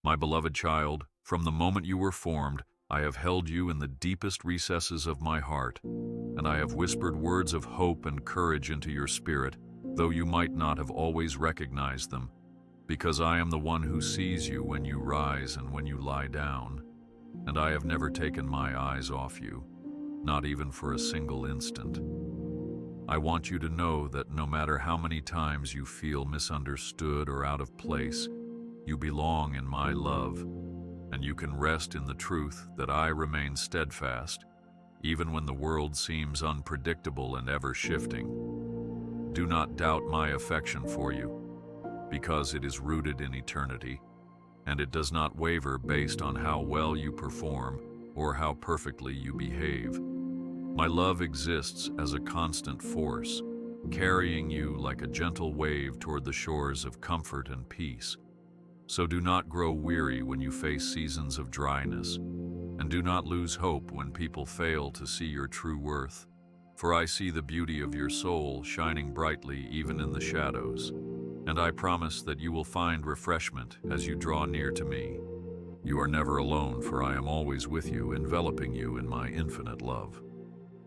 My beloved child, from the moment you were formed, I have held you in the deepest recesses of my heart, and I have whispered words of hope and courage into your spirit, though you might not have always recognized them, because I am the one who sees you when you rise and when you lie down, and I have never taken my eyes off you, not even for a single instant. I want you to know that no matter how many times you feel misunderstood or out of place, you belong in my love, and you can rest in the truth that I remain steadfast, even when the world seems unpredictable and ever-shifting. Do not doubt my affection for you, because it is rooted in eternity, and it does not waver based on how well you perform or how perfectly you behave. My love exists as a constant force, carrying you like a gentle wave toward the shores of comfort and peace. So do not grow weary when you face seasons of dryness, and do not lose hope when people fail to see your true worth. For I see the beauty of your soul shining brightly even in the shadows, and I promise that you will find refreshment as you draw near to me. You are never alone, for I am always with you, enveloping you in my infinite love.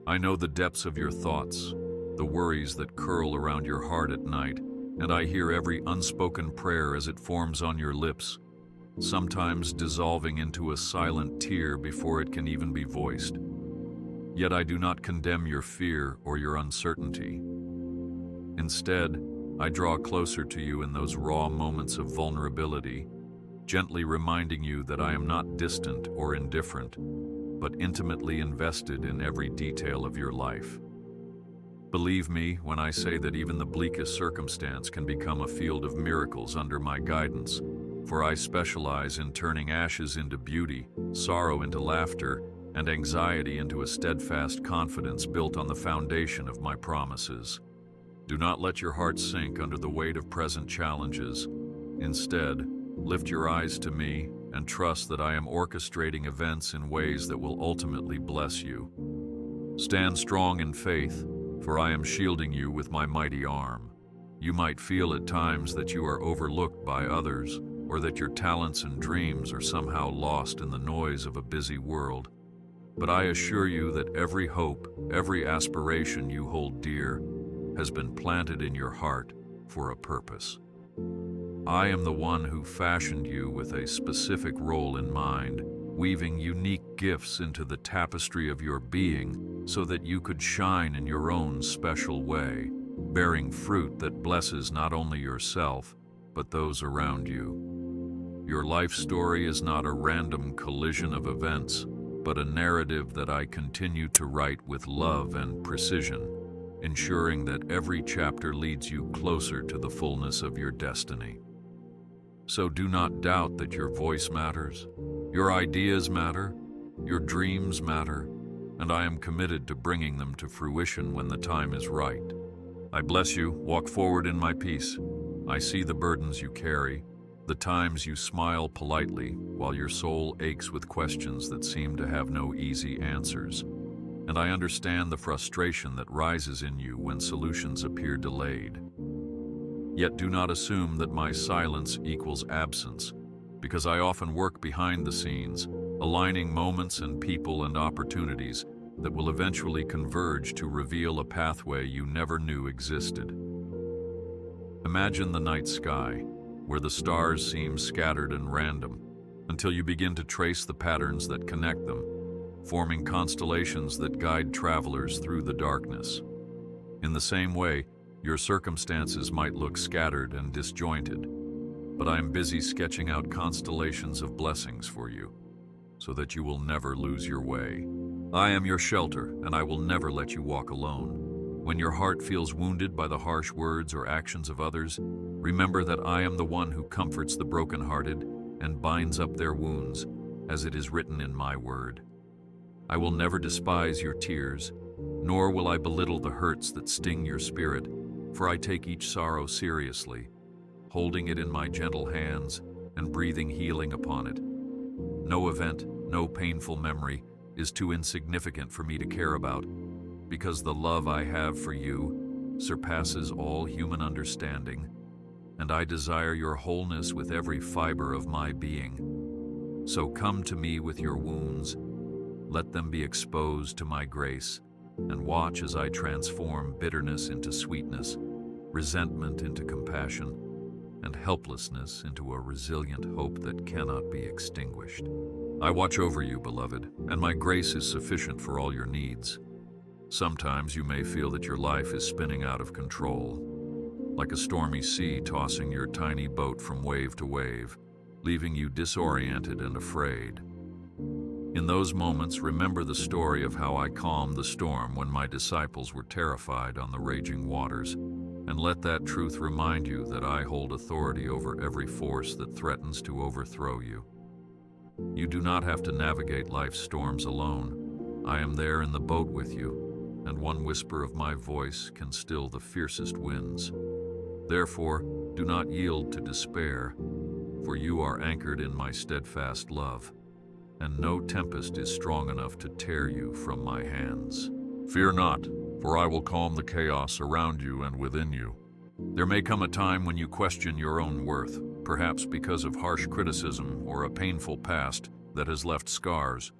I know the depths of your thoughts, the worries that curl around your heart at night, and I hear every unspoken prayer as it forms on your lips, sometimes dissolving into a silent tear before it can even be voiced. Yet I do not condemn your fear or your uncertainty. Instead, I draw closer to you in those raw moments of vulnerability, gently reminding you that I am not distant or indifferent, but intimately invested in every detail of your life. Believe me when I say that even the bleakest circumstance can become a field of miracles under my guidance, for I specialize in turning ashes into beauty, sorrow into laughter, and anxiety into a steadfast confidence built on the foundation of my promises. Do not let your heart sink under the weight of present challenges. Instead, lift your eyes to me and trust that I am orchestrating events in ways that will ultimately bless you. Stand strong in faith, for I am shielding you with my mighty arm. You might feel at times that you are overlooked by others, or that your talents and dreams are somehow lost in the noise of a busy world. But I assure you that every hope, every aspiration you hold dear, has been planted in your heart for a purpose. I am the one who fashioned you with a specific role in mind, weaving unique gifts into the tapestry of your being so that you could shine in your own special way, bearing fruit that blesses not only yourself, but those around you. Your life story is not a random collision of events, but a narrative that I continue to write with love and precision, ensuring that every chapter leads you closer to the fullness of your destiny. So do not doubt that your voice matters, your ideas matter, your dreams matter, and I am committed to bringing them to fruition when the time is right. I bless you. Walk forward in my peace. I see the burdens you carry, the times you smile politely while your soul aches with questions that seem to have no easy answers. And I understand the frustration that rises in you when solutions appear delayed. Yet do not assume that my silence equals absence, because I often work behind the scenes, aligning moments and people and opportunities that will eventually converge to reveal a pathway you never knew existed. Imagine the night sky, where the stars seem scattered and random, until you begin to trace the patterns that connect them, forming constellations that guide travelers through the darkness. In the same way, your circumstances might look scattered and disjointed, but I am busy sketching out constellations of blessings for you, so that you will never lose your way. I am your shelter, and I will never let you walk alone. When your heart feels wounded by the harsh words or actions of others, remember that I am the one who comforts the brokenhearted and binds up their wounds, as it is written in my word. I will never despise your tears, nor will I belittle the hurts that sting your spirit, for I take each sorrow seriously, holding it in my gentle hands and breathing healing upon it. No event, no painful memory is too insignificant for me to care about, because the love I have for you surpasses all human understanding. and I desire your wholeness with every fiber of my being. So come to me with your wounds, let them be exposed to my grace, and watch as I transform bitterness into sweetness, resentment into compassion, and helplessness into a resilient hope that cannot be extinguished. I watch over you, beloved, and my grace is sufficient for all your needs. Sometimes you may feel that your life is spinning out of control, like a stormy sea tossing your tiny boat from wave to wave, leaving you disoriented and afraid. In those moments, remember the story of how I calmed the storm when my disciples were terrified on the raging waters, and let that truth remind you that I hold authority over every force that threatens to overthrow you. You do not have to navigate life's storms alone. I am there in the boat with you, and one whisper of my voice can still the fiercest winds. Therefore, do not yield to despair, for you are anchored in my steadfast love, and no tempest is strong enough to tear you from my hands. Fear not, for I will calm the chaos around you and within you. There may come a time when you question your own worth, perhaps because of harsh criticism or a painful past that has left scars,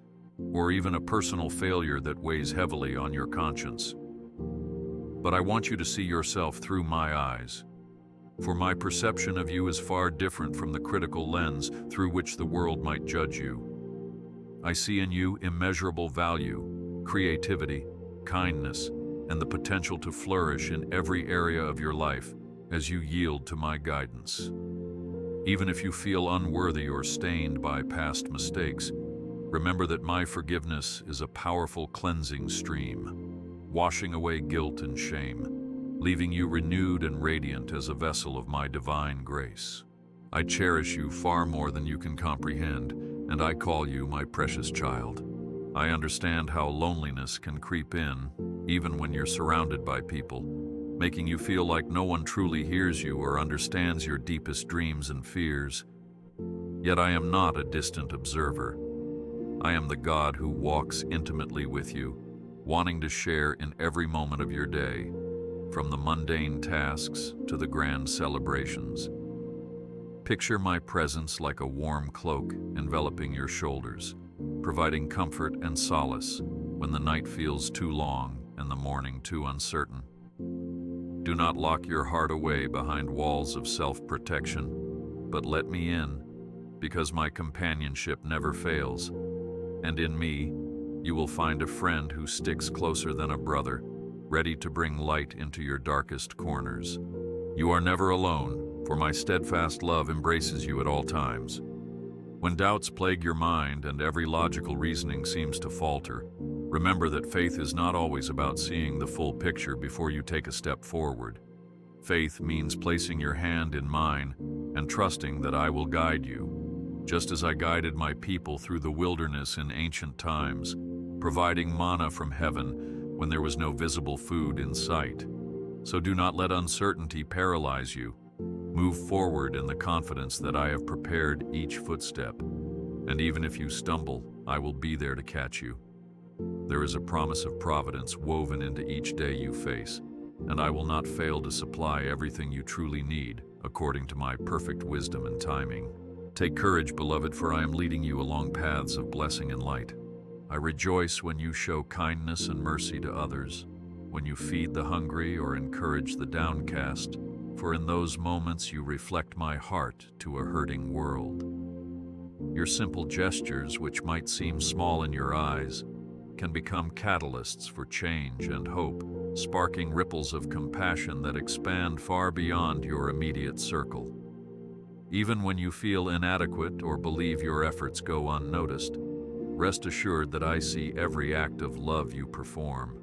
or even a personal failure that weighs heavily on your conscience. But I want you to see yourself through my eyes, for my perception of you is far different from the critical lens through which the world might judge you. I see in you immeasurable value, creativity, kindness, and the potential to flourish in every area of your life as you yield to my guidance. Even if you feel unworthy or stained by past mistakes, remember that my forgiveness is a powerful cleansing stream, washing away guilt and shame, leaving you renewed and radiant as a vessel of my divine grace. I cherish you far more than you can comprehend, and I call you my precious child. I understand how loneliness can creep in, even when you're surrounded by people, making you feel like no one truly hears you or understands your deepest dreams and fears. Yet I am not a distant observer. I am the God who walks intimately with you, wanting to share in every moment of your day, from the mundane tasks to the grand celebrations. Picture my presence like a warm cloak enveloping your shoulders, providing comfort and solace when the night feels too long and the morning too uncertain. Do not lock your heart away behind walls of self-protection, but let me in, because my companionship never fails, and in me you will find a friend who sticks closer than a brother, ready to bring light into your darkest corners. You are never alone, for my steadfast love embraces you at all times. When doubts plague your mind and every logical reasoning seems to falter, remember that faith is not always about seeing the full picture before you take a step forward. Faith means placing your hand in mine and trusting that I will guide you, just as I guided my people through the wilderness in ancient times, providing manna from heaven when there was no visible food in sight. So do not let uncertainty paralyze you. Move forward in the confidence that I have prepared each footstep, and even if you stumble, I will be there to catch you. There is a promise of providence woven into each day you face, and I will not fail to supply everything you truly need, according to my perfect wisdom and timing. Take courage, beloved, for I am leading you along paths of blessing and light. I rejoice when you show kindness and mercy to others, when you feed the hungry or encourage the downcast, for in those moments you reflect my heart to a hurting world. Your simple gestures, which might seem small in your eyes, can become catalysts for change and hope, sparking ripples of compassion that expand far beyond your immediate circle. Even when you feel inadequate or believe your efforts go unnoticed, rest assured that I see every act of love you perform,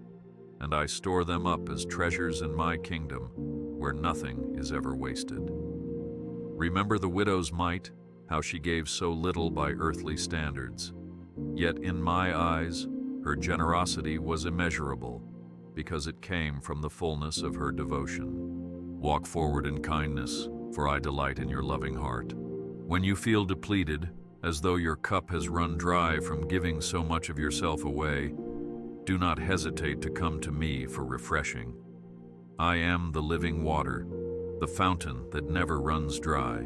and I store them up as treasures in my kingdom, where nothing is ever wasted. Remember the widow's mite, how she gave so little by earthly standards. Yet in my eyes, her generosity was immeasurable, because it came from the fullness of her devotion. Walk forward in kindness, for I delight in your loving heart. When you feel depleted, as though your cup has run dry from giving so much of yourself away, do not hesitate to come to me for refreshing. I am the living water, the fountain that never runs dry.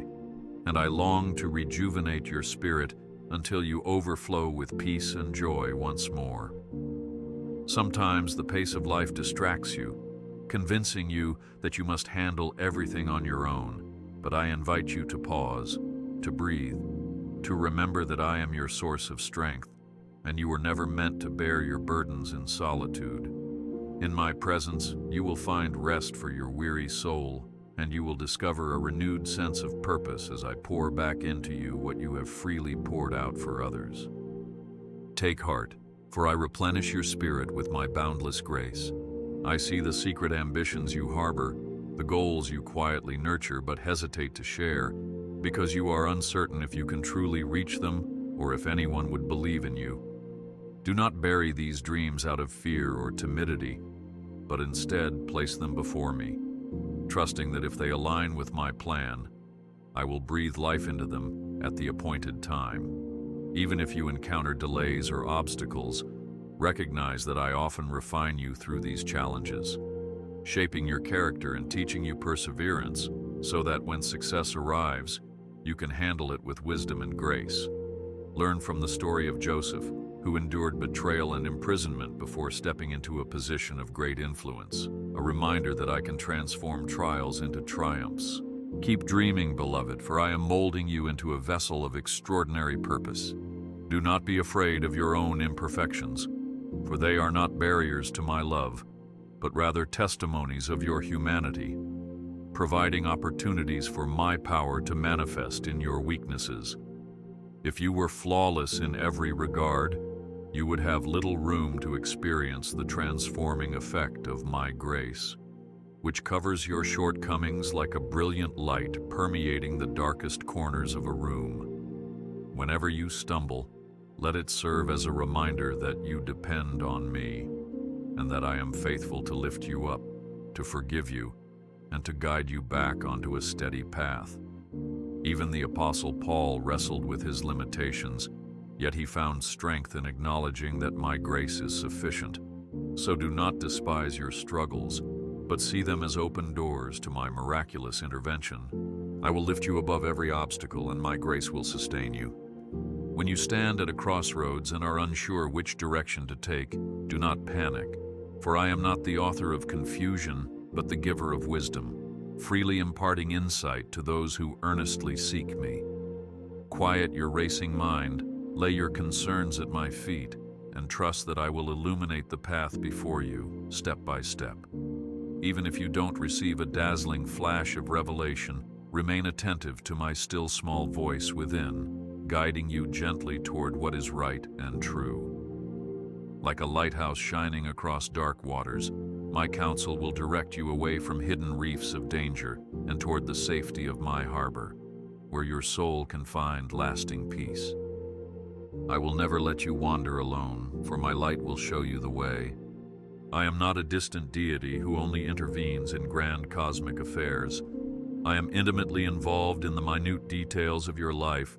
And I long to rejuvenate your spirit until you overflow with peace and joy once more. Sometimes the pace of life distracts you, convincing you that you must handle everything on your own. But I invite you to pause, to breathe, to remember that I am your source of strength, and you were never meant to bear your burdens in solitude. In my presence, you will find rest for your weary soul, and you will discover a renewed sense of purpose as I pour back into you what you have freely poured out for others. Take heart, for I replenish your spirit with my boundless grace. I see the secret ambitions you harbor, the goals you quietly nurture but hesitate to share, because you are uncertain if you can truly reach them or if anyone would believe in you. Do not bury these dreams out of fear or timidity, but instead place them before me, trusting that if they align with my plan, I will breathe life into them at the appointed time. Even if you encounter delays or obstacles, recognize that I often refine you through these challenges, shaping your character and teaching you perseverance so that when success arrives, you can handle it with wisdom and grace. Learn from the story of Joseph, who endured betrayal and imprisonment before stepping into a position of great influence, a reminder that I can transform trials into triumphs. Keep dreaming, beloved, for I am molding you into a vessel of extraordinary purpose. Do not be afraid of your own imperfections, for they are not barriers to my love, but rather testimonies of your humanity, providing opportunities for my power to manifest in your weaknesses. If you were flawless in every regard, you would have little room to experience the transforming effect of my grace, which covers your shortcomings like a brilliant light permeating the darkest corners of a room. Whenever you stumble, let it serve as a reminder that you depend on me, and that I am faithful to lift you up, to forgive you, and to guide you back onto a steady path. Even the Apostle Paul wrestled with his limitations, yet he found strength in acknowledging that my grace is sufficient. So do not despise your struggles, but see them as open doors to my miraculous intervention. I will lift you above every obstacle, and my grace will sustain you. When you stand at a crossroads and are unsure which direction to take, do not panic, for I am not the author of confusion, but the giver of wisdom, freely imparting insight to those who earnestly seek me. Quiet your racing mind, lay your concerns at my feet, and trust that I will illuminate the path before you, step by step. Even if you don't receive a dazzling flash of revelation, remain attentive to my still small voice within, guiding you gently toward what is right and true. Like a lighthouse shining across dark waters, my counsel will direct you away from hidden reefs of danger and toward the safety of my harbor, where your soul can find lasting peace. I will never let you wander alone, for my light will show you the way. I am not a distant deity who only intervenes in grand cosmic affairs. I am intimately involved in the minute details of your life,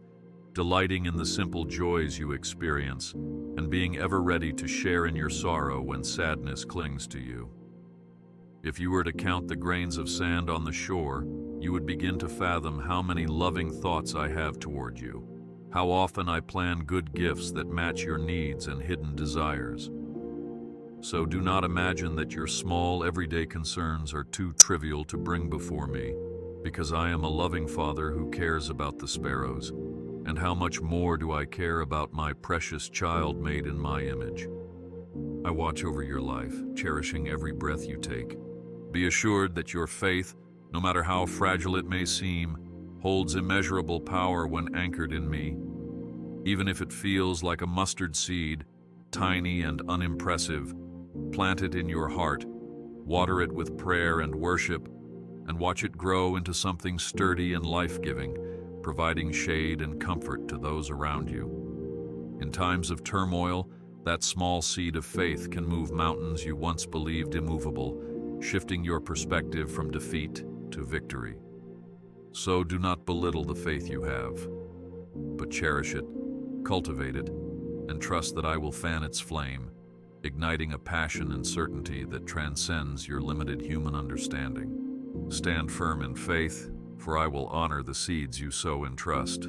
delighting in the simple joys you experience, and being ever ready to share in your sorrow when sadness clings to you. If you were to count the grains of sand on the shore, you would begin to fathom how many loving thoughts I have toward you, how often I plan good gifts that match your needs and hidden desires. So do not imagine that your small, everyday concerns are too trivial to bring before me, because I am a loving Father who cares about the sparrows, and how much more do I care about my precious child made in my image. I watch over your life, cherishing every breath you take. Be assured that your faith, no matter how fragile it may seem, holds immeasurable power when anchored in me. Even if it feels like a mustard seed, tiny and unimpressive, plant it in your heart, water it with prayer and worship, and watch it grow into something sturdy and life-giving, providing shade and comfort to those around you. In times of turmoil, that small seed of faith can move mountains you once believed immovable, shifting your perspective from defeat to victory. So do not belittle the faith you have, but cherish it, cultivate it, and trust that I will fan its flame, igniting a passion and certainty that transcends your limited human understanding. Stand firm in faith, for I will honor the seeds you sow in trust.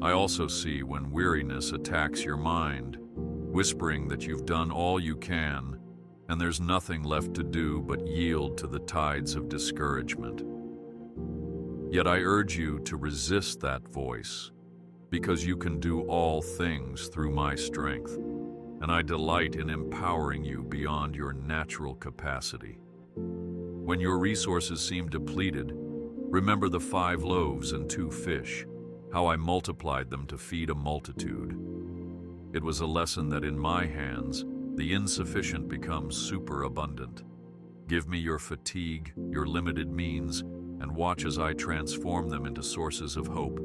I also see when weariness attacks your mind, whispering that you've done all you can, and there's nothing left to do but yield to the tides of discouragement. Yet I urge you to resist that voice, because you can do all things through my strength, and I delight in empowering you beyond your natural capacity. When your resources seem depleted, remember the 5 loaves and 2 fish, how I multiplied them to feed a multitude. It was a lesson that in my hands, the insufficient becomes superabundant. Give me your fatigue, your limited means, and watch as I transform them into sources of hope,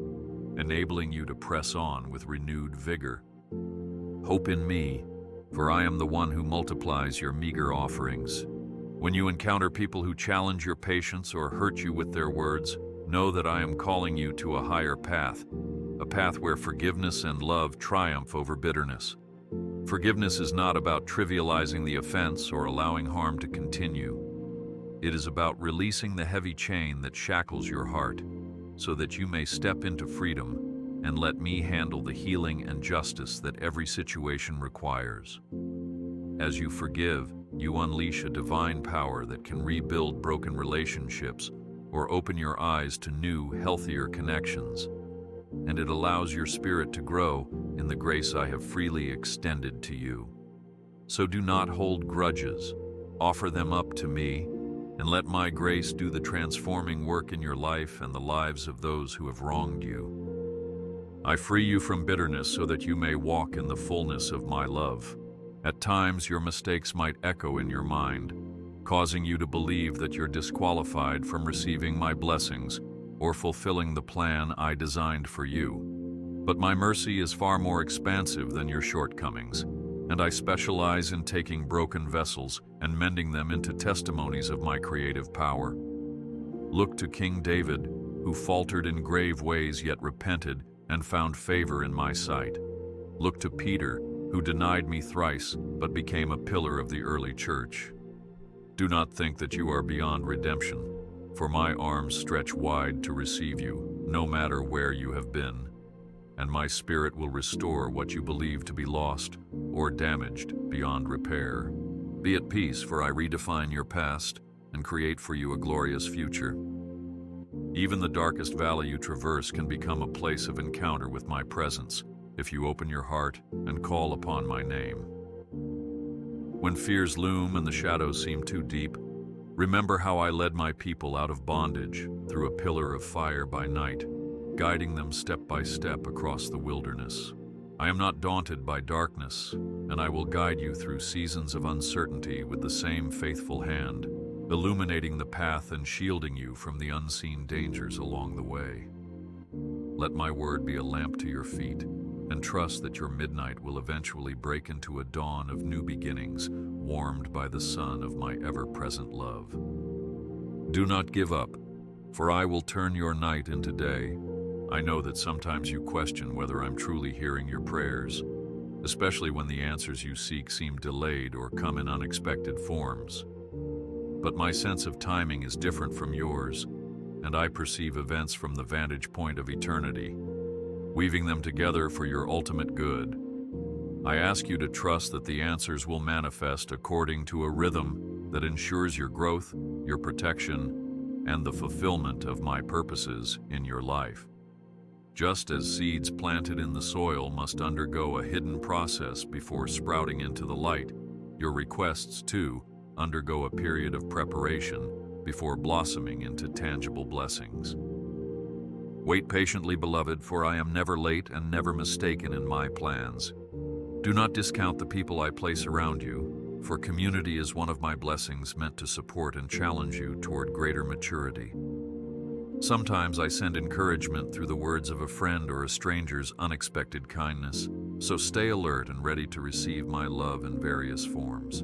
enabling you to press on with renewed vigor. Hope in me, for I am the one who multiplies your meager offerings. When you encounter people who challenge your patience or hurt you with their words, know that I am calling you to a higher path, a path where forgiveness and love triumph over bitterness. Forgiveness is not about trivializing the offense or allowing harm to continue. It is about releasing the heavy chain that shackles your heart, so that you may step into freedom and let me handle the healing and justice that every situation requires. As you forgive, you unleash a divine power that can rebuild broken relationships or open your eyes to new, healthier connections. And it allows your spirit to grow in the grace I have freely extended to you. So do not hold grudges. Offer them up to me, and let my grace do the transforming work in your life and the lives of those who have wronged you. I free you from bitterness so that you may walk in the fullness of my love. At times, your mistakes might echo in your mind, causing you to believe that you're disqualified from receiving my blessings or fulfilling the plan I designed for you. But my mercy is far more expansive than your shortcomings, and I specialize in taking broken vessels and mending them into testimonies of my creative power. Look to King David, who faltered in grave ways yet repented and found favor in my sight. Look to Peter, who denied me thrice but became a pillar of the early church. Do not think that you are beyond redemption, for my arms stretch wide to receive you, no matter where you have been, and my spirit will restore what you believe to be lost or damaged beyond repair. Be at peace, for I redefine your past and create for you a glorious future. Even the darkest valley you traverse can become a place of encounter with my presence if you open your heart and call upon my name. When fears loom and the shadows seem too deep, remember how I led my people out of bondage through a pillar of fire by night, guiding them step by step across the wilderness. I am not daunted by darkness, and I will guide you through seasons of uncertainty with the same faithful hand, illuminating the path and shielding you from the unseen dangers along the way. Let my word be a lamp to your feet, and trust that your midnight will eventually break into a dawn of new beginnings, warmed by the sun of my ever-present love. Do not give up, for I will turn your night into day. I know that sometimes you question whether I'm truly hearing your prayers, especially when the answers you seek seem delayed or come in unexpected forms. But my sense of timing is different from yours, and I perceive events from the vantage point of eternity, weaving them together for your ultimate good. I ask you to trust that the answers will manifest according to a rhythm that ensures your growth, your protection, and the fulfillment of my purposes in your life. Just as seeds planted in the soil must undergo a hidden process before sprouting into the light, your requests, too, undergo a period of preparation before blossoming into tangible blessings. Wait patiently, beloved, for I am never late and never mistaken in my plans. Do not discount the people I place around you, for community is one of my blessings meant to support and challenge you toward greater maturity. Sometimes I send encouragement through the words of a friend or a stranger's unexpected kindness, so stay alert and ready to receive my love in various forms.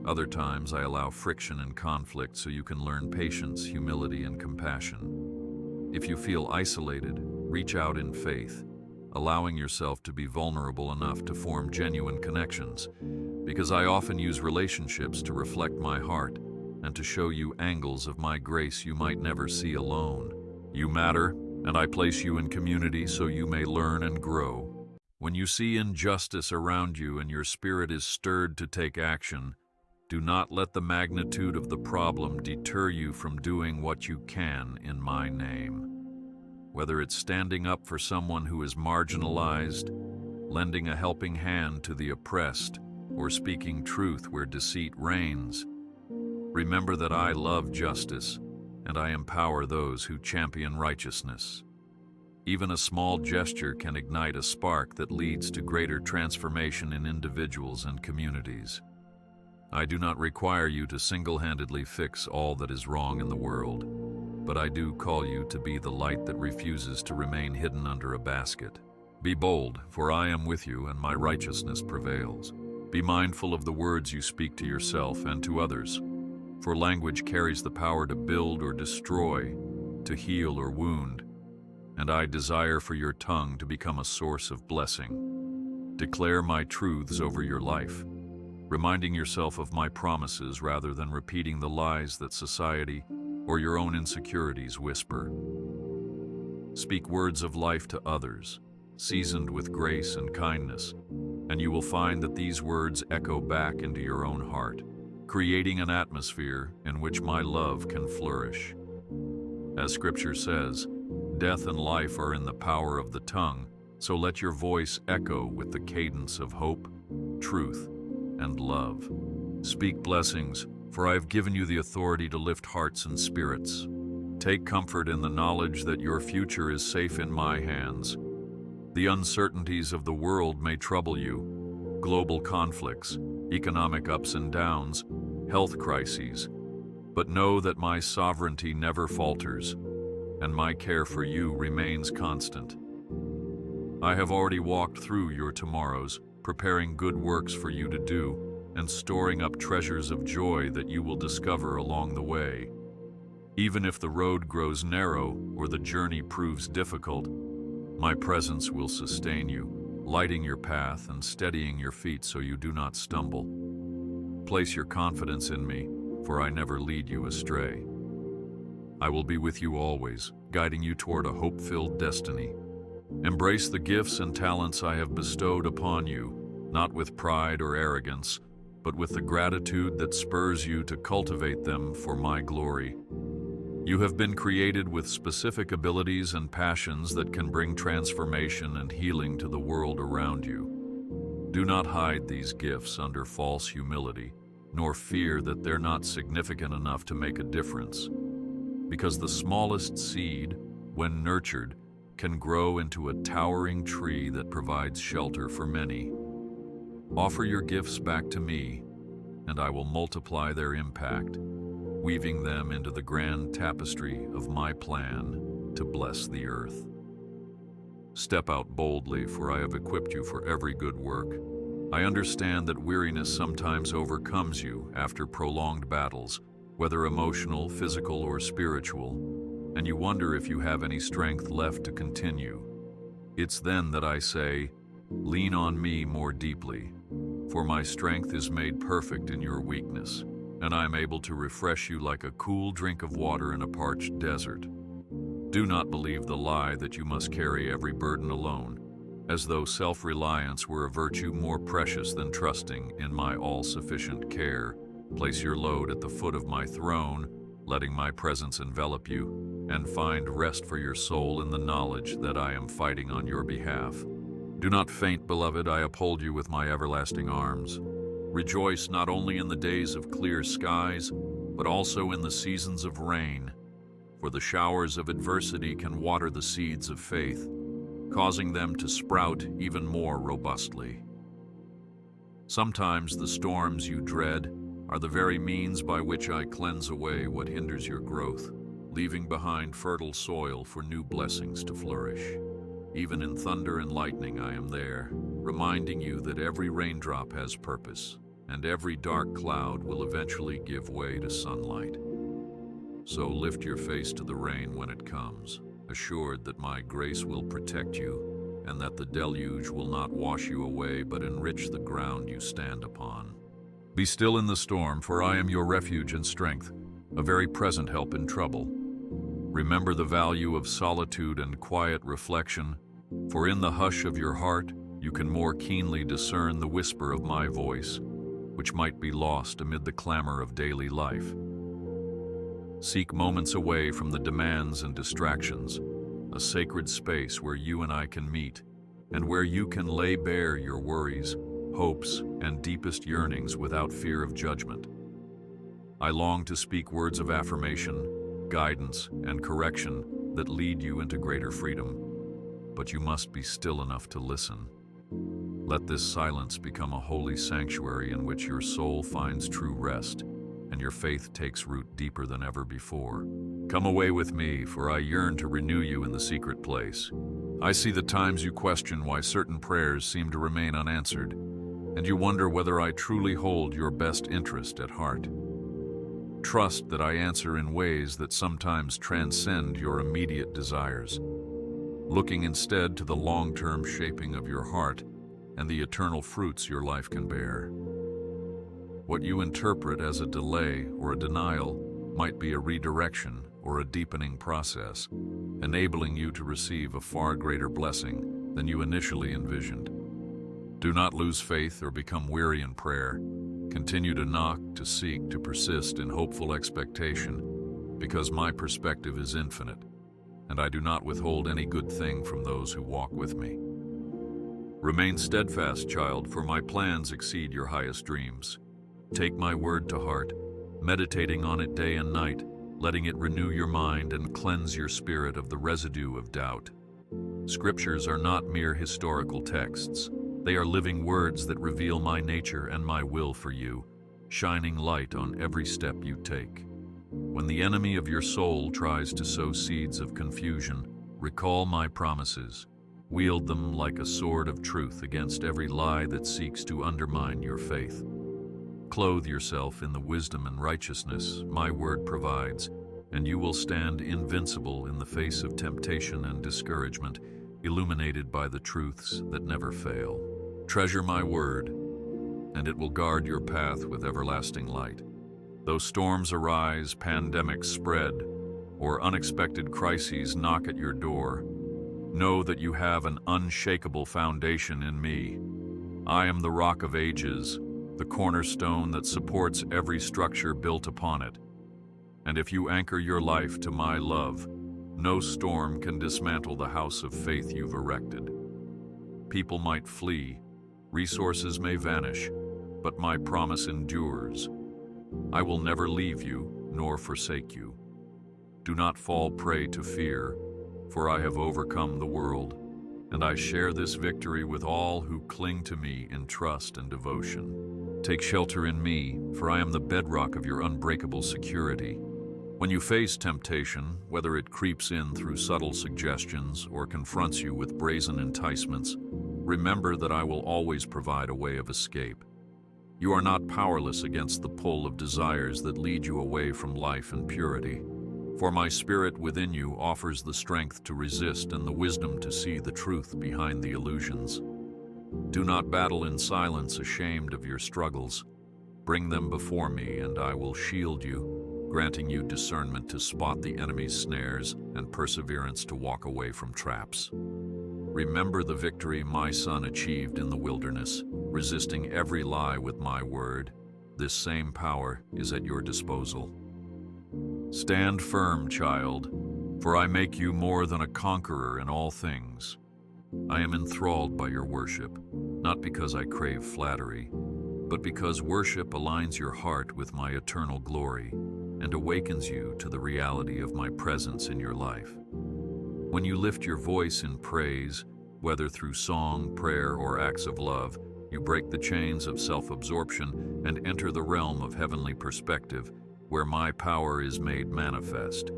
Other times I allow friction and conflict so you can learn patience, humility, and compassion. If you feel isolated, reach out in faith, allowing yourself to be vulnerable enough to form genuine connections, because I often use relationships to reflect my heart and to show you angles of my grace you might never see alone. You matter, and I place you in community so you may learn and grow. When you see injustice around you and your spirit is stirred to take action, do not let the magnitude of the problem deter you from doing what you can in my name. Whether it's standing up for someone who is marginalized, lending a helping hand to the oppressed, or speaking truth where deceit reigns, remember that I love justice, and I empower those who champion righteousness. Even a small gesture can ignite a spark that leads to greater transformation in individuals and communities. I do not require you to single-handedly fix all that is wrong in the world, but I do call you to be the light that refuses to remain hidden under a basket. Be bold, for I am with you, and my righteousness prevails. Be mindful of the words you speak to yourself and to others, for language carries the power to build or destroy, to heal or wound, and I desire for your tongue to become a source of blessing. Declare my truths over your life, reminding yourself of my promises rather than repeating the lies that society or your own insecurities whisper. Speak words of life to others, seasoned with grace and kindness, and you will find that these words echo back into your own heart, creating an atmosphere in which my love can flourish. As Scripture says, death and life are in the power of the tongue, so let your voice echo with the cadence of hope, truth, and love. Speak blessings, for I have given you the authority to lift hearts and spirits. Take comfort in the knowledge that your future is safe in my hands. The uncertainties of the world may trouble you, global conflicts, economic ups and downs, health crises, but know that my sovereignty never falters, and my care for you remains constant. I have already walked through your tomorrows, preparing good works for you to do, and storing up treasures of joy that you will discover along the way. Even if the road grows narrow or the journey proves difficult, my presence will sustain you, lighting your path and steadying your feet so you do not stumble. Place your confidence in me, for I never lead you astray. I will be with you always, guiding you toward a hope-filled destiny. Embrace the gifts and talents I have bestowed upon you, not with pride or arrogance, but with the gratitude that spurs you to cultivate them for my glory. You have been created with specific abilities and passions that can bring transformation and healing to the world around you. Do not hide these gifts under false humility, nor fear that they're not significant enough to make a difference. Because the smallest seed, when nurtured, can grow into a towering tree that provides shelter for many. Offer your gifts back to me, and I will multiply their impact, weaving them into the grand tapestry of my plan to bless the earth. Step out boldly, for I have equipped you for every good work. I understand that weariness sometimes overcomes you after prolonged battles, whether emotional, physical, or spiritual, and you wonder if you have any strength left to continue. It's then that I say, lean on me more deeply, for my strength is made perfect in your weakness, and I am able to refresh you like a cool drink of water in a parched desert. Do not believe the lie that you must carry every burden alone, as though self-reliance were a virtue more precious than trusting in my all-sufficient care. Place your load at the foot of my throne, letting my presence envelop you, and find rest for your soul in the knowledge that I am fighting on your behalf. Do not faint, beloved, I uphold you with my everlasting arms. Rejoice not only in the days of clear skies, but also in the seasons of rain, for the showers of adversity can water the seeds of faith, causing them to sprout even more robustly. Sometimes the storms you dread are the very means by which I cleanse away what hinders your growth, leaving behind fertile soil for new blessings to flourish. Even in thunder and lightning I am there, reminding you that every raindrop has purpose, and every dark cloud will eventually give way to sunlight. So lift your face to the rain when it comes, assured that my grace will protect you, and that the deluge will not wash you away but enrich the ground you stand upon. Be still in the storm, for I am your refuge and strength, a very present help in trouble. Remember the value of solitude and quiet reflection, for in the hush of your heart you can more keenly discern the whisper of my voice, which might be lost amid the clamor of daily life. Seek moments away from the demands and distractions, a sacred space where you and I can meet, and where you can lay bare your worries, hopes, and deepest yearnings without fear of judgment. I long to speak words of affirmation, guidance, and correction that lead you into greater freedom, but you must be still enough to listen. Let this silence become a holy sanctuary in which your soul finds true rest and your faith takes root deeper than ever before. Come away with me, for I yearn to renew you in the secret place. I see the times you question why certain prayers seem to remain unanswered, and you wonder whether I truly hold your best interest at heart. Trust that I answer in ways that sometimes transcend your immediate desires, looking instead to the long-term shaping of your heart and the eternal fruits your life can bear. What you interpret as a delay or a denial might be a redirection or a deepening process, enabling you to receive a far greater blessing than you initially envisioned. Do not lose faith or become weary in prayer. Continue to knock, to seek, to persist in hopeful expectation, because my perspective is infinite, and I do not withhold any good thing from those who walk with me. Remain steadfast, child, for my plans exceed your highest dreams. Take my word to heart, meditating on it day and night, letting it renew your mind and cleanse your spirit of the residue of doubt. Scriptures are not mere historical texts. They are living words that reveal my nature and my will for you, shining light on every step you take. When the enemy of your soul tries to sow seeds of confusion, recall my promises. Wield them like a sword of truth against every lie that seeks to undermine your faith. Clothe yourself in the wisdom and righteousness my word provides, and you will stand invincible in the face of temptation and discouragement, illuminated by the truths that never fail. Treasure my word, and it will guard your path with everlasting light. Though storms arise, pandemics spread, or unexpected crises knock at your door, know that you have an unshakable foundation in me. I am the rock of ages, the cornerstone that supports every structure built upon it. And if you anchor your life to my love, no storm can dismantle the house of faith you've erected. People might flee, resources may vanish, but my promise endures. I will never leave you nor forsake you. Do not fall prey to fear, for I have overcome the world, and I share this victory with all who cling to me in trust and devotion. Take shelter in me, for I am the bedrock of your unbreakable security. When you face temptation, whether it creeps in through subtle suggestions or confronts you with brazen enticements, remember that I will always provide a way of escape. You are not powerless against the pull of desires that lead you away from life and purity. For my spirit within you offers the strength to resist and the wisdom to see the truth behind the illusions. Do not battle in silence, ashamed of your struggles. Bring them before me, and I will shield you, granting you discernment to spot the enemy's snares and perseverance to walk away from traps. Remember the victory my son achieved in the wilderness, resisting every lie with my word. This same power is at your disposal. Stand firm, child, for I make you more than a conqueror in all things. I am enthralled by your worship, not because I crave flattery, but because worship aligns your heart with my eternal glory and awakens you to the reality of my presence in your life. When you lift your voice in praise, whether through song, prayer, or acts of love, you break the chains of self-absorption and enter the realm of heavenly perspective, where my power is made manifest.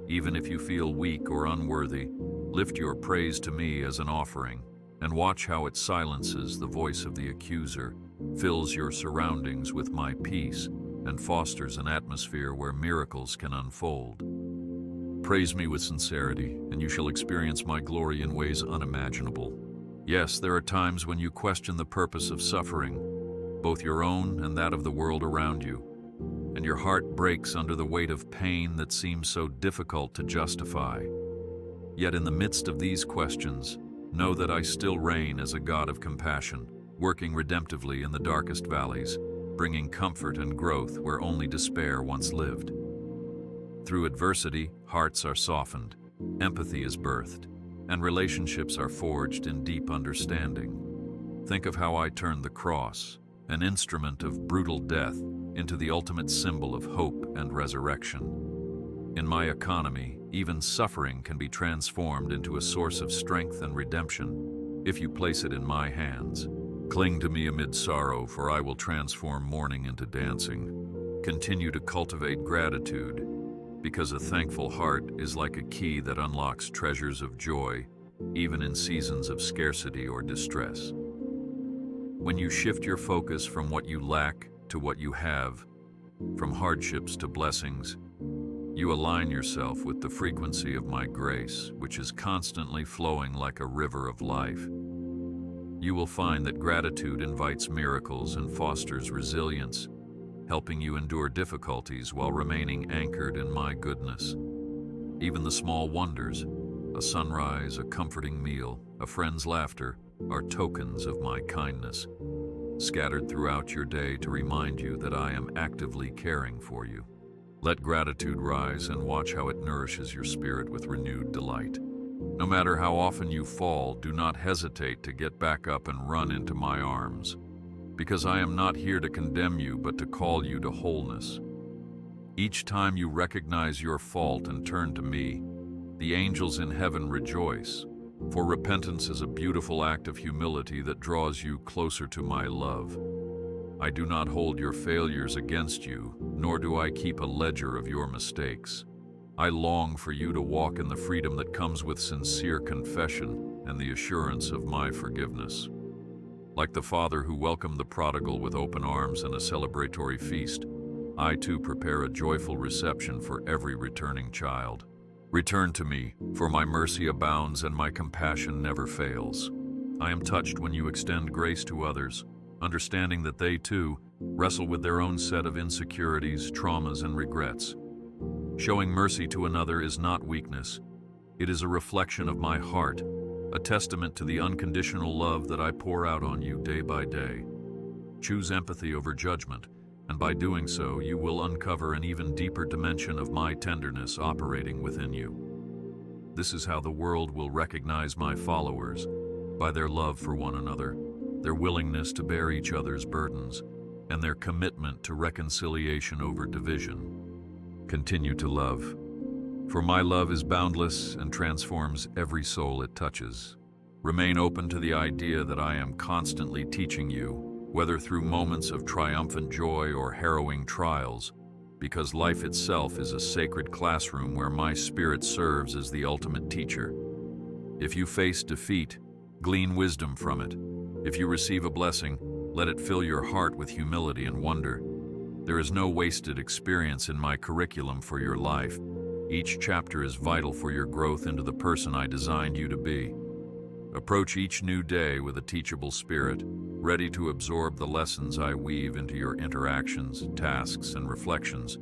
Even if you feel weak or unworthy, lift your praise to me as an offering, and watch how it silences the voice of the accuser, fills your surroundings with my peace, and fosters an atmosphere where miracles can unfold. Praise me with sincerity, and you shall experience my glory in ways unimaginable. Yes, there are times when you question the purpose of suffering, both your own and that of the world around you, and your heart breaks under the weight of pain that seems so difficult to justify. Yet in the midst of these questions, know that I still reign as a God of compassion, working redemptively in the darkest valleys, bringing comfort and growth where only despair once lived. Through adversity, hearts are softened, empathy is birthed, and relationships are forged in deep understanding. Think of how I turned the cross, an instrument of brutal death, into the ultimate symbol of hope and resurrection. In my economy, even suffering can be transformed into a source of strength and redemption if you place it in my hands. Cling to me amid sorrow, for I will transform mourning into dancing. Continue to cultivate gratitude, because a thankful heart is like a key that unlocks treasures of joy, even in seasons of scarcity or distress. When you shift your focus from what you lack to what you have, from hardships to blessings, you align yourself with the frequency of my grace, which is constantly flowing like a river of life. You will find that gratitude invites miracles and fosters resilience, helping you endure difficulties while remaining anchored in my goodness. Even the small wonders, a sunrise, a comforting meal, a friend's laughter, are tokens of my kindness, scattered throughout your day to remind you that I am actively caring for you. Let gratitude rise and watch how it nourishes your spirit with renewed delight. No matter how often you fall, do not hesitate to get back up and run into my arms, because I am not here to condemn you, but to call you to wholeness. Each time you recognize your fault and turn to me, the angels in heaven rejoice, for repentance is a beautiful act of humility that draws you closer to my love. I do not hold your failures against you, nor do I keep a ledger of your mistakes. I long for you to walk in the freedom that comes with sincere confession and the assurance of my forgiveness. Like the father who welcomed the prodigal with open arms and a celebratory feast, I too prepare a joyful reception for every returning child. Return to me, for my mercy abounds and my compassion never fails. I am touched when you extend grace to others, understanding that they too wrestle with their own set of insecurities, traumas, and regrets. Showing mercy to another is not weakness. It is a reflection of my heart, a testament to the unconditional love that I pour out on you day by day. Choose empathy over judgment, and by doing so, you will uncover an even deeper dimension of my tenderness operating within you. This is how the world will recognize my followers, by their love for one another, their willingness to bear each other's burdens, and their commitment to reconciliation over division. Continue to love, for my love is boundless and transforms every soul it touches. Remain open to the idea that I am constantly teaching you, whether through moments of triumphant joy or harrowing trials, because life itself is a sacred classroom where my spirit serves as the ultimate teacher. If you face defeat, glean wisdom from it. If you receive a blessing, let it fill your heart with humility and wonder. There is no wasted experience in my curriculum for your life. Each chapter is vital for your growth into the person I designed you to be. Approach each new day with a teachable spirit, ready to absorb the lessons I weave into your interactions, tasks, and reflections,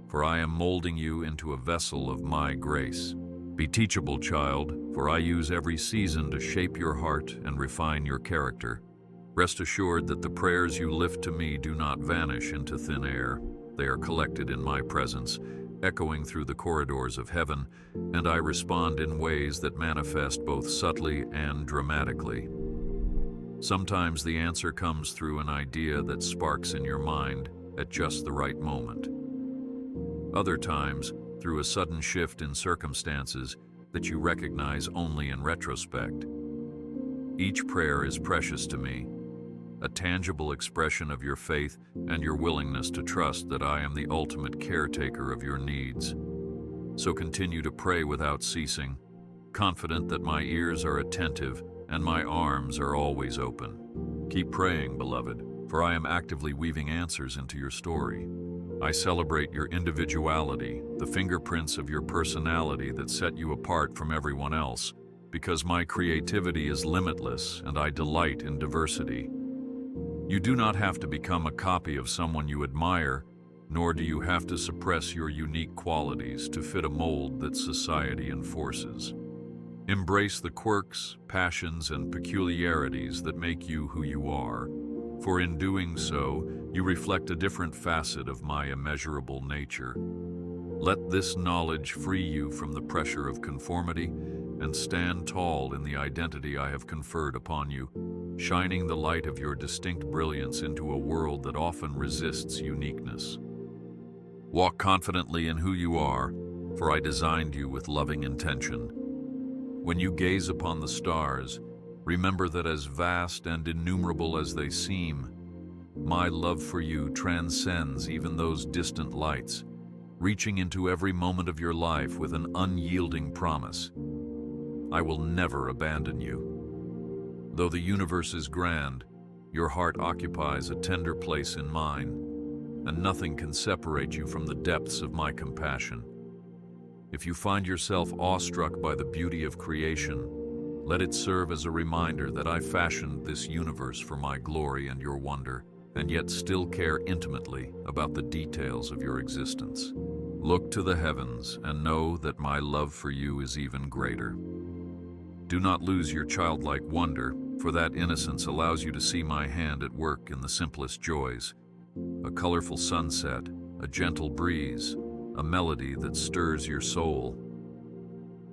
for I am molding you into a vessel of my grace. Be teachable, child, for I use every season to shape your heart and refine your character. Rest assured that the prayers you lift to me do not vanish into thin air. They are collected in my presence, echoing through the corridors of heaven, and I respond in ways that manifest both subtly and dramatically. Sometimes the answer comes through an idea that sparks in your mind at just the right moment. Other times, through a sudden shift in circumstances that you recognize only in retrospect. Each prayer is precious to me, a tangible expression of your faith and your willingness to trust that I am the ultimate caretaker of your needs. So continue to pray without ceasing, confident that my ears are attentive and my arms are always open. Keep praying, beloved, for I am actively weaving answers into your story. I celebrate your individuality, the fingerprints of your personality that set you apart from everyone else, because my creativity is limitless and I delight in diversity. You do not have to become a copy of someone you admire, nor do you have to suppress your unique qualities to fit a mold that society enforces. Embrace the quirks, passions, and peculiarities that make you who you are, for in doing so, you reflect a different facet of my immeasurable nature. Let this knowledge free you from the pressure of conformity and stand tall in the identity I have conferred upon you, shining the light of your distinct brilliance into a world that often resists uniqueness. Walk confidently in who you are, for I designed you with loving intention. When you gaze upon the stars, remember that as vast and innumerable as they seem, my love for you transcends even those distant lights, reaching into every moment of your life with an unyielding promise. I will never abandon you. Though the universe is grand, your heart occupies a tender place in mine, and nothing can separate you from the depths of my compassion. If you find yourself awestruck by the beauty of creation, let it serve as a reminder that I fashioned this universe for my glory and your wonder, and yet still care intimately about the details of your existence. Look to the heavens and know that my love for you is even greater. Do not lose your childlike wonder, for that innocence allows you to see my hand at work in the simplest joys. A colorful sunset, a gentle breeze, a melody that stirs your soul.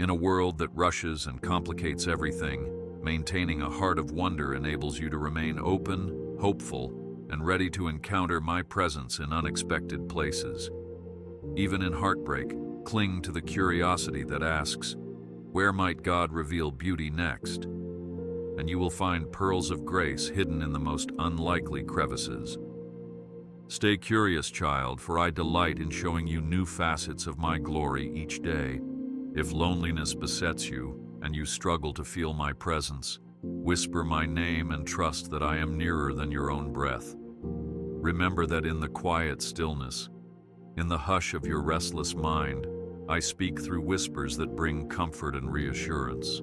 In a world that rushes and complicates everything, maintaining a heart of wonder enables you to remain open, hopeful, and ready to encounter my presence in unexpected places. Even in heartbreak, cling to the curiosity that asks, where might God reveal beauty next? And you will find pearls of grace hidden in the most unlikely crevices. Stay curious, child, for I delight in showing you new facets of my glory each day. If loneliness besets you, and you struggle to feel my presence, whisper my name and trust that I am nearer than your own breath. Remember that in the quiet stillness, in the hush of your restless mind, I speak through whispers that bring comfort and reassurance.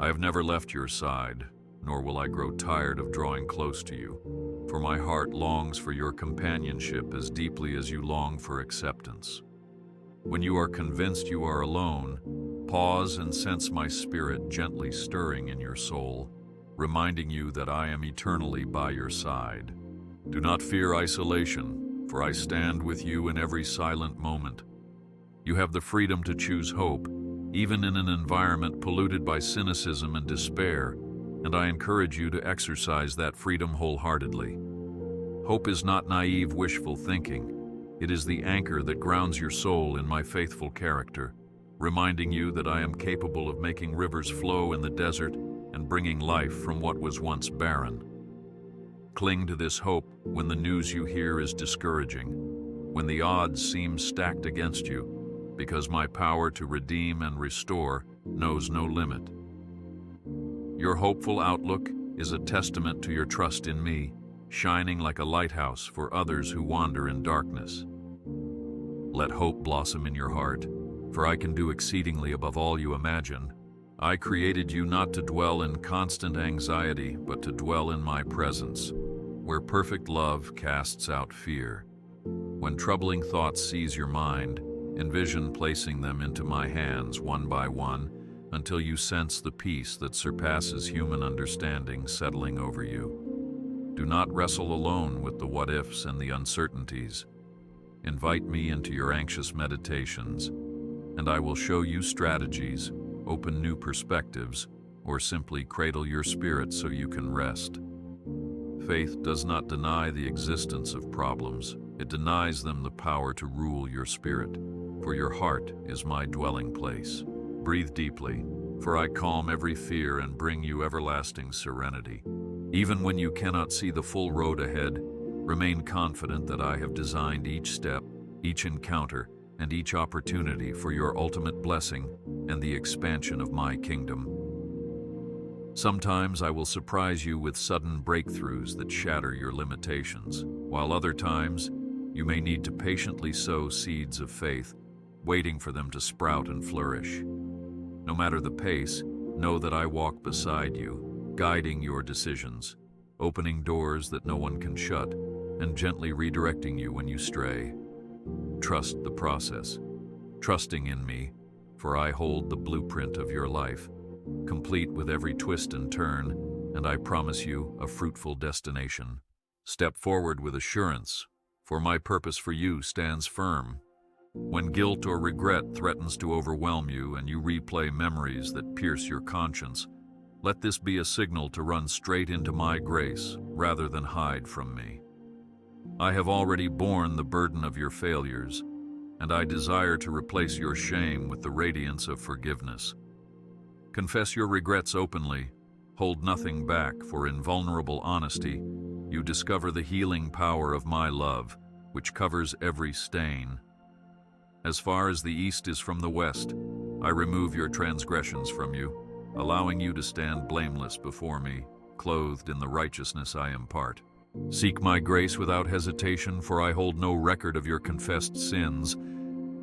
I have never left your side, nor will I grow tired of drawing close to you, for my heart longs for your companionship as deeply as you long for acceptance. When you are convinced you are alone, pause and sense my spirit gently stirring in your soul, reminding you that I am eternally by your side. Do not fear isolation, for I stand with you in every silent moment. You have the freedom to choose hope, even in an environment polluted by cynicism and despair, and I encourage you to exercise that freedom wholeheartedly. Hope is not naive, wishful thinking. It is the anchor that grounds your soul in my faithful character, reminding you that I am capable of making rivers flow in the desert and bringing life from what was once barren. Cling to this hope when the news you hear is discouraging, when the odds seem stacked against you, because my power to redeem and restore knows no limit. Your hopeful outlook is a testament to your trust in me, shining like a lighthouse for others who wander in darkness. Let hope blossom in your heart, for I can do exceedingly above all you imagine. I created you not to dwell in constant anxiety, but to dwell in my presence, where perfect love casts out fear. When troubling thoughts seize your mind, envision placing them into my hands one by one until you sense the peace that surpasses human understanding settling over you. Do not wrestle alone with the what-ifs and the uncertainties. Invite me into your anxious meditations, and I will show you strategies, open new perspectives, or simply cradle your spirit so you can rest. Faith does not deny the existence of problems. It denies them the power to rule your spirit, for your heart is my dwelling place. Breathe deeply, for I calm every fear and bring you everlasting serenity. Even when you cannot see the full road ahead, remain confident that I have designed each step, each encounter, and each opportunity for your ultimate blessing and the expansion of my kingdom. Sometimes I will surprise you with sudden breakthroughs that shatter your limitations, while other times you may need to patiently sow seeds of faith, waiting for them to sprout and flourish. No matter the pace, know that I walk beside you, guiding your decisions, opening doors that no one can shut, and gently redirecting you when you stray. Trust the process, trusting in me, for I hold the blueprint of your life, complete with every twist and turn, and I promise you a fruitful destination. Step forward with assurance, for my purpose for you stands firm. When guilt or regret threatens to overwhelm you and you replay memories that pierce your conscience, let this be a signal to run straight into my grace rather than hide from me. I have already borne the burden of your failures, and I desire to replace your shame with the radiance of forgiveness. Confess your regrets openly, hold nothing back, for in vulnerable honesty, you discover the healing power of my love, which covers every stain. As far as the east is from the west, I remove your transgressions from you, allowing you to stand blameless before me, clothed in the righteousness I impart. Seek my grace without hesitation, for I hold no record of your confessed sins.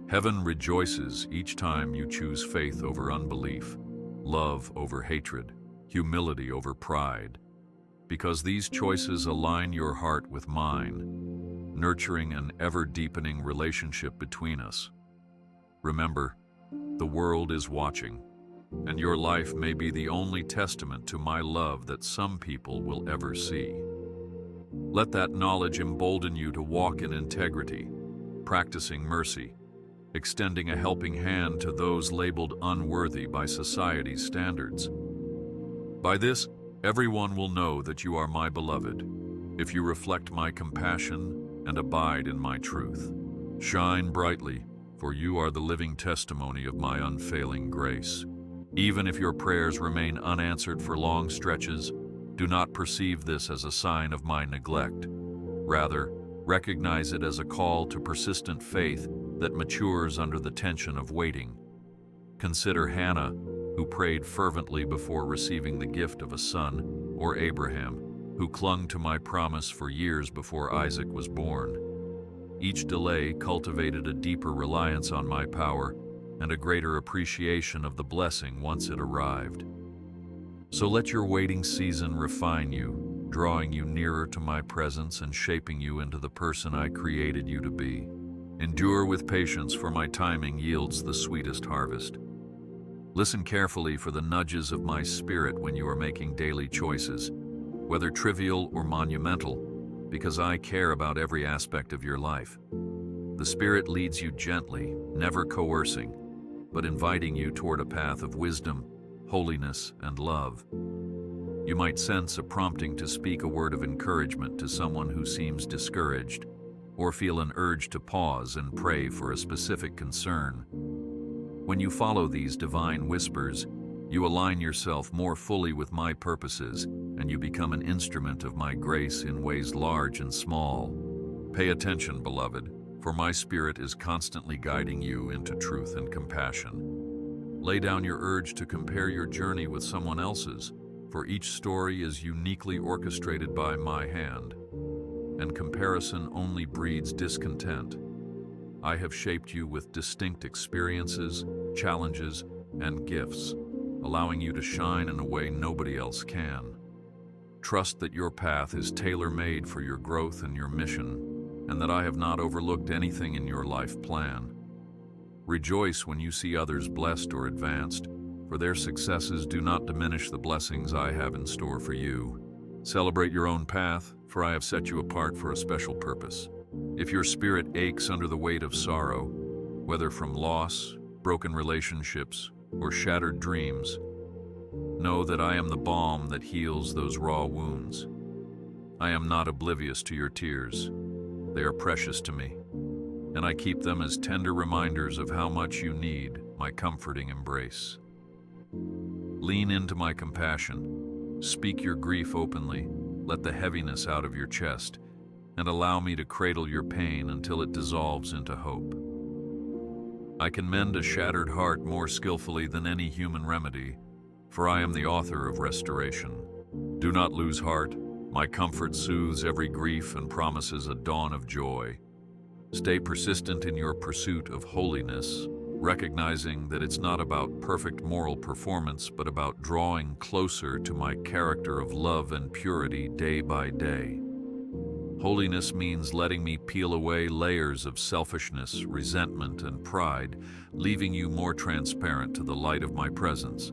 Heaven rejoices each time you choose faith over unbelief, love over hatred, humility over pride, because these choices align your heart with mine, nurturing an ever-deepening relationship between us. Remember, the world is watching, and your life may be the only testament to my love that some people will ever see. Let that knowledge embolden you to walk in integrity, practicing mercy, extending a helping hand to those labeled unworthy by society's standards. By this, everyone will know that you are my beloved, if you reflect my compassion and abide in my truth. Shine brightly, for you are the living testimony of my unfailing grace. Even if your prayers remain unanswered for long stretches, do not perceive this as a sign of my neglect. Rather, recognize it as a call to persistent faith that matures under the tension of waiting. Consider Hannah, who prayed fervently before receiving the gift of a son, or Abraham, who clung to my promise for years before Isaac was born. Each delay cultivated a deeper reliance on my power and a greater appreciation of the blessing once it arrived. So let your waiting season refine you, drawing you nearer to my presence and shaping you into the person I created you to be. Endure with patience, for my timing yields the sweetest harvest. Listen carefully for the nudges of my spirit when you are making daily choices, whether trivial or monumental, because I care about every aspect of your life. The Spirit leads you gently, never coercing, but inviting you toward a path of wisdom, holiness, and love. You might sense a prompting to speak a word of encouragement to someone who seems discouraged, or feel an urge to pause and pray for a specific concern. When you follow these divine whispers, you align yourself more fully with my purposes, and you become an instrument of my grace in ways large and small. Pay attention, beloved, for my Spirit is constantly guiding you into truth and compassion. Lay down your urge to compare your journey with someone else's, for each story is uniquely orchestrated by my hand, and comparison only breeds discontent. I have shaped you with distinct experiences, challenges, and gifts, allowing you to shine in a way nobody else can. Trust that your path is tailor-made for your growth and your mission, and that I have not overlooked anything in your life plan. Rejoice when you see others blessed or advanced, for their successes do not diminish the blessings I have in store for you. Celebrate your own path, for I have set you apart for a special purpose. If your spirit aches under the weight of sorrow, whether from loss, broken relationships, or shattered dreams, know that I am the balm that heals those raw wounds. I am not oblivious to your tears. They are precious to me, and I keep them as tender reminders of how much you need my comforting embrace. Lean into my compassion, speak your grief openly, let the heaviness out of your chest, and allow me to cradle your pain until it dissolves into hope. I can mend a shattered heart more skillfully than any human remedy, for I am the author of restoration. Do not lose heart. My comfort soothes every grief and promises a dawn of joy. Stay persistent in your pursuit of holiness, recognizing that it's not about perfect moral performance, but about drawing closer to my character of love and purity day by day. Holiness means letting me peel away layers of selfishness, resentment, and pride, leaving you more transparent to the light of my presence.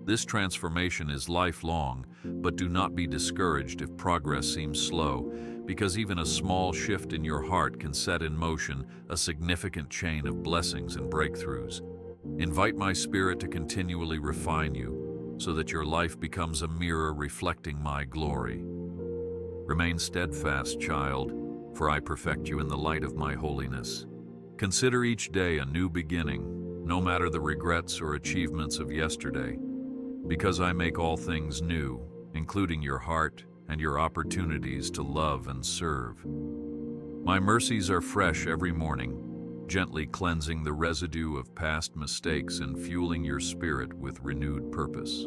This transformation is lifelong, but do not be discouraged if progress seems slow, because even a small shift in your heart can set in motion a significant chain of blessings and breakthroughs. Invite my Spirit to continually refine you, so that your life becomes a mirror reflecting my glory. Remain steadfast, child, for I perfect you in the light of my holiness. Consider each day a new beginning, no matter the regrets or achievements of yesterday, because I make all things new, including your heart and your opportunities to love and serve. My mercies are fresh every morning, gently cleansing the residue of past mistakes and fueling your spirit with renewed purpose.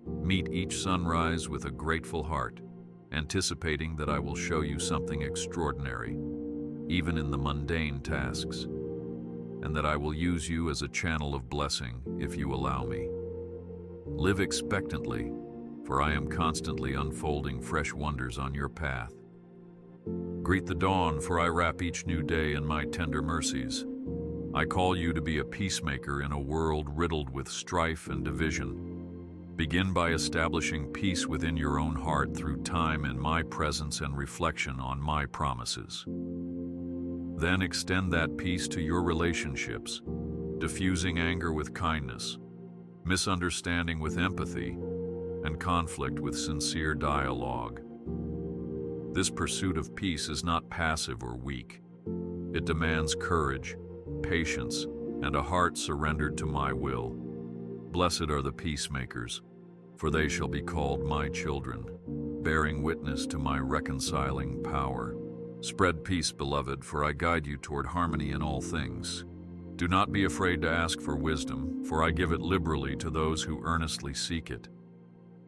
Meet each sunrise with a grateful heart, anticipating that I will show you something extraordinary, even in the mundane tasks, and that I will use you as a channel of blessing if you allow me. Live expectantly, for I am constantly unfolding fresh wonders on your path. Greet the dawn, for I wrap each new day in my tender mercies. I call you to be a peacemaker in a world riddled with strife and division. Begin by establishing peace within your own heart through time in my presence and reflection on my promises. Then extend that peace to your relationships, diffusing anger with kindness, misunderstanding with empathy, and conflict with sincere dialogue. This pursuit of peace is not passive or weak. It demands courage, patience, and a heart surrendered to my will. Blessed are the peacemakers, for they shall be called my children, bearing witness to my reconciling power. Spread peace, beloved, for I guide you toward harmony in all things. Do not be afraid to ask for wisdom, for I give it liberally to those who earnestly seek it.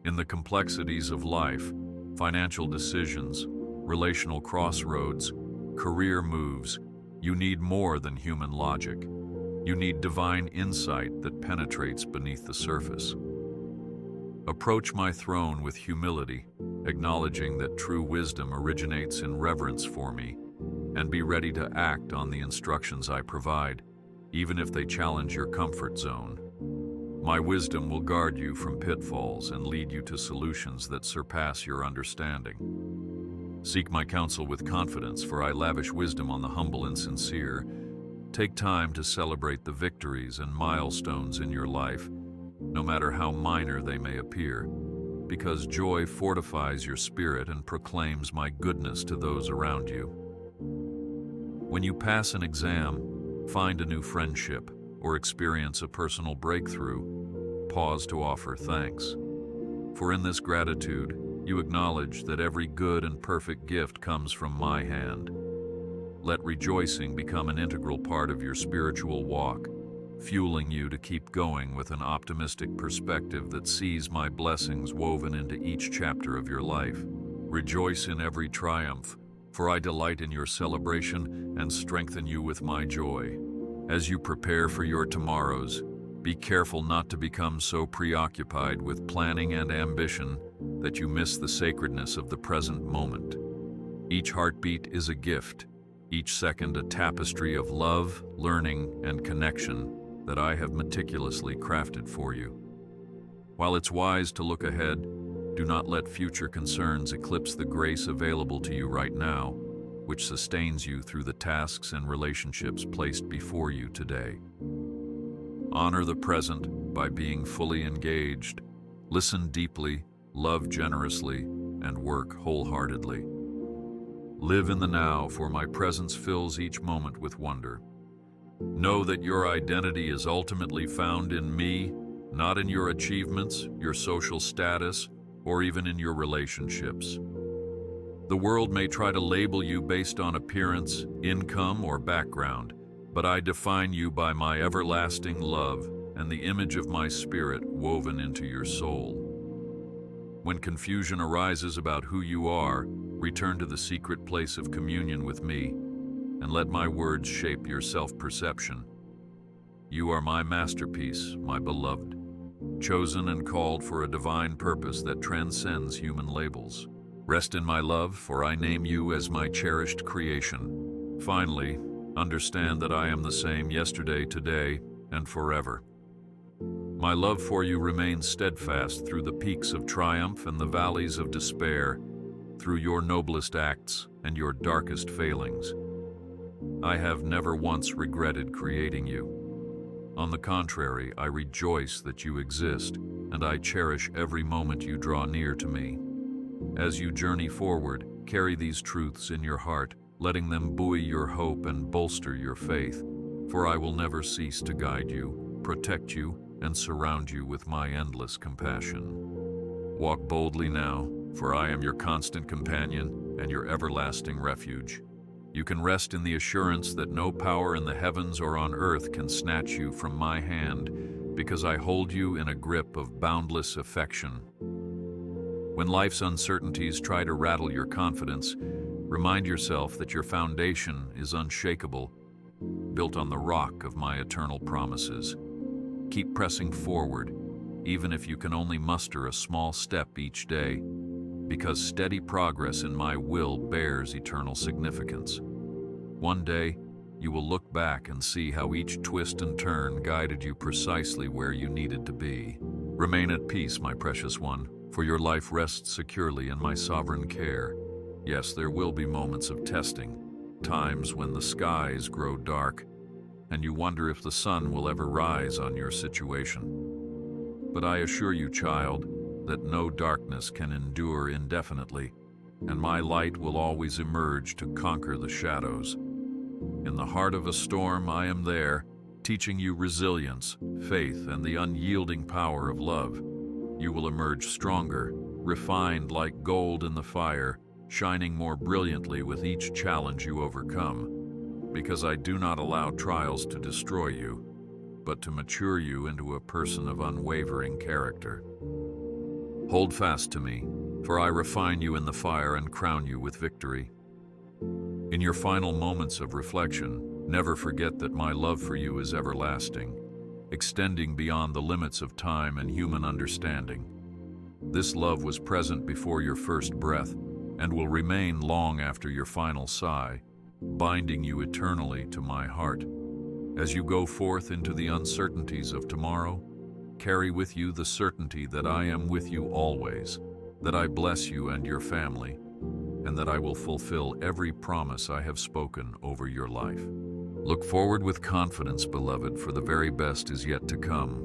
In the complexities of life, financial decisions, relational crossroads, career moves, you need more than human logic. You need divine insight that penetrates beneath the surface. Approach my throne with humility, acknowledging that true wisdom originates in reverence for me, and be ready to act on the instructions I provide, even if they challenge your comfort zone. My wisdom will guard you from pitfalls and lead you to solutions that surpass your understanding. Seek my counsel with confidence, for I lavish wisdom on the humble and sincere. Take time to celebrate the victories and milestones in your life, no matter how minor they may appear, because joy fortifies your spirit and proclaims my goodness to those around you. When you pass an exam, find a new friendship, or experience a personal breakthrough, pause to offer thanks. For in this gratitude, you acknowledge that every good and perfect gift comes from my hand. Let rejoicing become an integral part of your spiritual walk, fueling you to keep going with an optimistic perspective that sees my blessings woven into each chapter of your life. Rejoice in every triumph, for I delight in your celebration and strengthen you with my joy. As you prepare for your tomorrows, be careful not to become so preoccupied with planning and ambition that you miss the sacredness of the present moment. Each heartbeat is a gift, each second a tapestry of love, learning, and connection that I have meticulously crafted for you. While it's wise to look ahead, do not let future concerns eclipse the grace available to you right now, which sustains you through the tasks and relationships placed before you today. Honor the present by being fully engaged, listen deeply, love generously, and work wholeheartedly. Live in the now, for my presence fills each moment with wonder. Know that your identity is ultimately found in me, not in your achievements, your social status, or even in your relationships. The world may try to label you based on appearance, income, or background, but I define you by my everlasting love and the image of my spirit woven into your soul. When confusion arises about who you are, return to the secret place of communion with me, and let my words shape your self-perception. You are my masterpiece, my beloved, chosen and called for a divine purpose that transcends human labels. Rest in my love, for I name you as my cherished creation. Finally, understand that I am the same yesterday, today, and forever. My love for you remains steadfast through the peaks of triumph and the valleys of despair, through your noblest acts and your darkest failings. I have never once regretted creating you. On the contrary, I rejoice that you exist, and I cherish every moment you draw near to me. As you journey forward, carry these truths in your heart, letting them buoy your hope and bolster your faith, for I will never cease to guide you, protect you, and surround you with my endless compassion. Walk boldly now, for I am your constant companion and your everlasting refuge. You can rest in the assurance that no power in the heavens or on earth can snatch you from my hand, because I hold you in a grip of boundless affection. When life's uncertainties try to rattle your confidence, remind yourself that your foundation is unshakable, built on the rock of my eternal promises. Keep pressing forward, even if you can only muster a small step each day, because steady progress in my will bears eternal significance. One day, you will look back and see how each twist and turn guided you precisely where you needed to be. Remain at peace, my precious one, for your life rests securely in my sovereign care. Yes, there will be moments of testing, times when the skies grow dark, and you wonder if the sun will ever rise on your situation. But I assure you, child, that no darkness can endure indefinitely, and my light will always emerge to conquer the shadows. In the heart of a storm, I am there, teaching you resilience, faith, and the unyielding power of love. You will emerge stronger, refined like gold in the fire, shining more brilliantly with each challenge you overcome. Because I do not allow trials to destroy you, but to mature you into a person of unwavering character. Hold fast to me, for I refine you in the fire and crown you with victory. In your final moments of reflection, never forget that my love for you is everlasting, extending beyond the limits of time and human understanding. This love was present before your first breath and will remain long after your final sigh, binding you eternally to my heart. As you go forth into the uncertainties of tomorrow, carry with you the certainty that I am with you always, that I bless you and your family, and that I will fulfill every promise I have spoken over your life. Look forward with confidence, beloved, for the very best is yet to come.